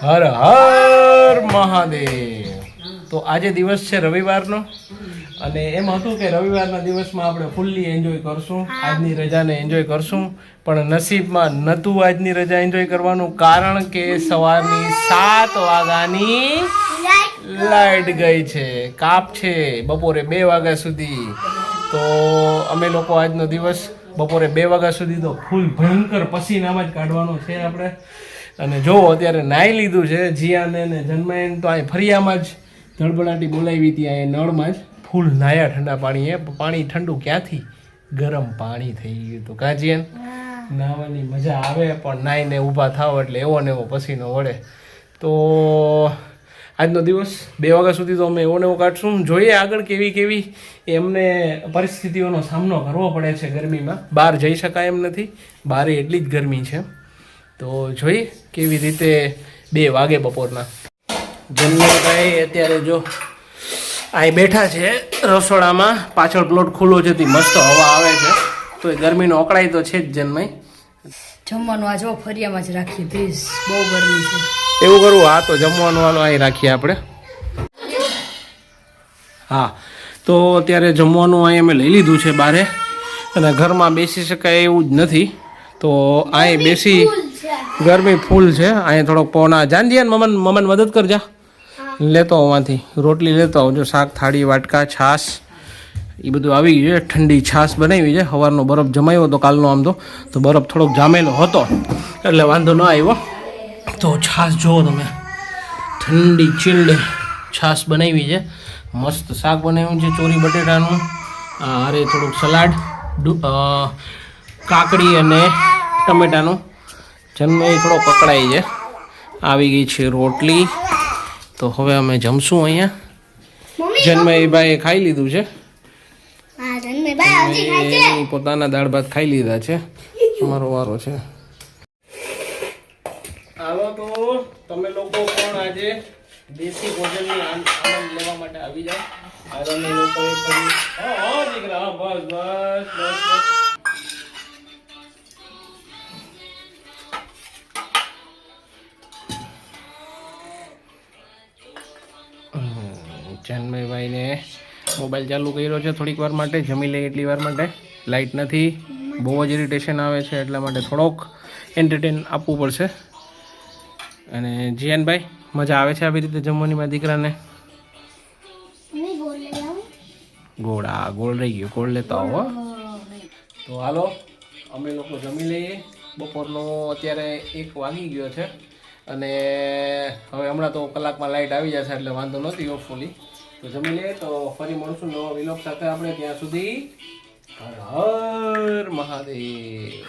હર હર મહાદેવ. તો આજે દિવસ છે રવિવારનો અને એમ હતું કે રવિવારના દિવસમાં આપણે ફૂલ્લી એન્જોય કરશું, આજની રજાને એન્જોય કરશું, પણ નસીબમાં નહોતું આજની રજા એન્જોય કરવાનું, કારણ કે સવારની 7 વાગ્યાની લાઈટ ગઈ છે, કાપ છે બપોરે 2 વાગ્યા સુધી. તો અમે લોકો આજનો દિવસ બપોરે 2 વાગ્યા સુધી તો ફૂલ ભયંકર પસીનામાં જ કાઢવાનો છે આપણે. અને જો અત્યારે નાહી લીધું છે જીયાને ને જન્માઈને, તો અહીં ફરિયામાં જ ધડબડાટી બોલાવી હતી, અહીં નળમાં જ ફૂલ નાયા ઠંડા પાણીએ. પાણી ઠંડુ ક્યાંથી, ગરમ પાણી થઈ ગયું હતું. કાજીયન નાહવાની મજા આવે, પણ નાહીને ઊભા થાવ એટલે એવો ને એવો પસીનો વળે. તો આજનો દિવસ 2 વાગ્યા સુધી તો અમે એવો ને એવો કાઢશું. જોઈએ આગળ કેવી કેવી એમને પરિસ્થિતિઓનો સામનો કરવો પડે છે ગરમીમાં. બહાર જઈ શકાય એમ નથી, બહારે એટલી જ ગરમી છે. તો જોઈએ કેવી રીતે 2 વાગે બપોરના. જન્મભાઈ અત્યારે જો અહીં બેઠા છે રસોડામાં, પાછળ પ્લોટ ખુલ્લો છે, મસ્ત હવા આવે છે, તો એ ગરમીનો અકળાઈ તો છે જ. જન્માઈ જમવાનું આ જો ફરિયામાં જ રાખીએ પ્લીઝ, બહુ ગરમી છે. એવું કરવું? હા, તો જમવાનું વાળો અહીં રાખીએ આપણે. હા, તો અત્યારે જમવાનું અહીં અમે લઈ લીધું છે બારે, અને ઘરમાં બેસી શકાય એવું જ નથી, તો અહીં બેસી ગરમી ફૂલ છે. અહીં થોડોક પવના જાન મમન મદદ કરજા, લેતો આવવાથી રોટલી લેતો આવજો, શાક થાળી વાટકા છાશ એ બધું આવી ગયું છે. ઠંડી છાશ બનાવી છે, સવારનો બરફ જમાયો હતો કાલનો, આમ તો બરફ થોડોક જામેલો હતો એટલે વાંધો ન આવ્યો. તો છાશ જુઓ તમે, ઠંડી ચીલ્ડ છાશ બનાવી છે. મસ્ત શાક બનાવ્યું છે ચોરી બટેટાનું, અરે થોડુંક સલાડ, કાકડી અને ટમેટાનું. જન્મે થોડો પકડાઈ છે. આવી ગઈ છે રોટલી, તો હવે અમે જમશું અહીંયા. જન્મભાઈ ખાઈ લીધું છે, પોતાના દાળ ભાત ખાઈ લીધા છે. અમારો વારો છે. હાલો, તો તમે લોકો પણ આજે દેશી ભોજનની આનંદ લેવા માટે આવી જાઓ. આરામે લોકો દીકરા, બસ બસ બસ બસ. જન્મભાઈને મોબાઈલ ચાલુ કર્યો છે થોડીક વાર માટે, જમી લે એટલી વાર માટે. લાઇટ નથી, બહુ જ ઇરિટેશન આવે છે, એટલા માટે થોડોક એન્ટરટેન આપવું પડશે. અને જીયાનભાઈ, મજા આવે છે આવી રીતે જમવાની મારા દીકરાને? ગોળ રહી ગયો, ગોળ લેતો આવો. તો હાલો, અમે લોકો જમી લઈએ. બપોરનો અત્યારે 1 વાગી ગયો છે, અને હવે હમણાં તો કલાકમાં લાઇટ આવી જશે એટલે વાંધો નથી હોપફુલી. તો જમી લઈએ, તો ફરી મળશું નવા વિલોક સાથે આપણે. ત્યાં સુધી હર હર મહાદેવ.